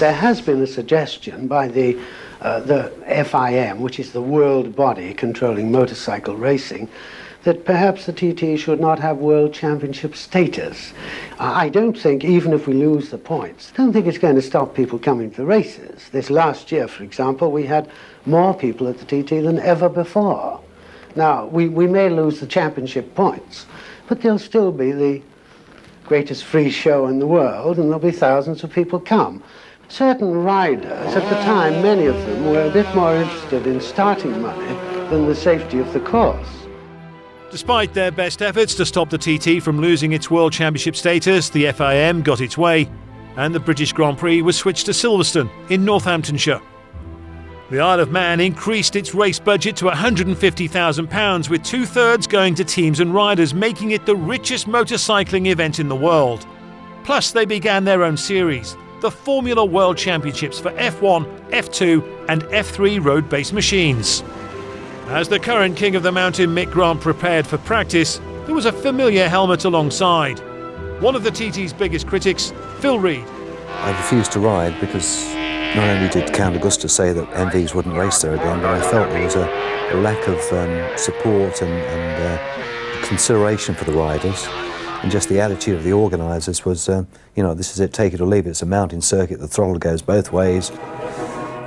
There has been a suggestion by the FIM, which is the world body controlling motorcycle racing, that perhaps the TT should not have World Championship status. I don't think, even if we lose the points, I don't think it's going to stop people coming to the races. This last year, for example, we had more people at the TT than ever before. Now, we may lose the championship points, but there'll still be the greatest free show in the world, and there'll be thousands of people come. Certain riders, at the time, many of them were a bit more interested in starting money than the safety of the course. Despite their best efforts to stop the TT from losing its World Championship status, the FIM got its way, and the British Grand Prix was switched to Silverstone in Northamptonshire. The Isle of Man increased its race budget to £150,000, with 2/3 going to teams and riders, making it the richest motorcycling event in the world. Plus, they began their own series, the Formula World Championships for F1, F2 and F3 road-based machines. As the current King of the Mountain Mick Grant prepared for practice, there was a familiar helmet alongside. One of the TT's biggest critics, Phil Reed. I refused to ride because not only did Count Augustus say that MVs wouldn't race there again, but I felt there was a lack of support and consideration for the riders. And just the attitude of the organisers was, this is it, take it or leave it. It's a mountain circuit, the throttle goes both ways.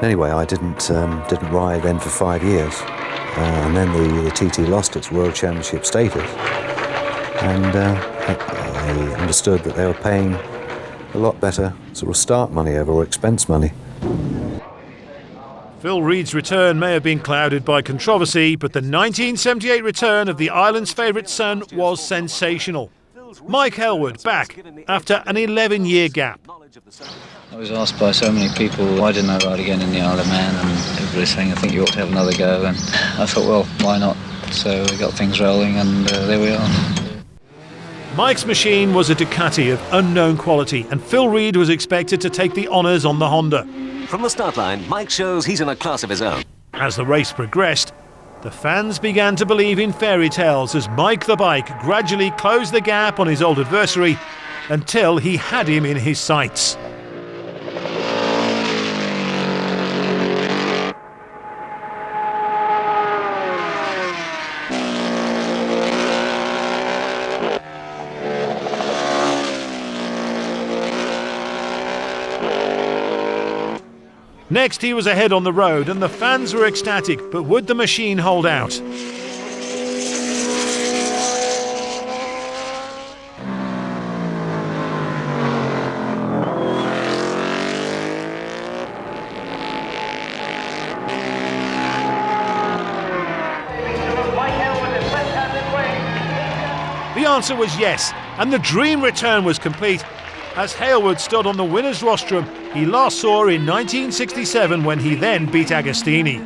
Anyway, I didn't ride then for 5 years. And then the TT lost its World Championship status, and I understood that they were paying a lot better sort of start money over expense money. Phil Reed's return may have been clouded by controversy, but the 1978 return of the island's favourite son was sensational. Mike Hailwood back after an 11-year gap. I was asked by so many people, why didn't I ride again in the Isle of Man, and everybody's saying, I think you ought to have another go, and I thought, well, why not? So we got things rolling, and there we are. Mike's machine was a Ducati of unknown quality, and Phil Reed was expected to take the honours on the Honda. From the start line, Mike shows he's in a class of his own. As the race progressed, the fans began to believe in fairy tales as Mike the Bike gradually closed the gap on his old adversary until he had him in his sights. Next, he was ahead on the road, and the fans were ecstatic, but would the machine hold out? The answer was yes, and the dream return was complete. As Hailwood stood on the winner's rostrum he last saw in 1967 when he then beat Agostini.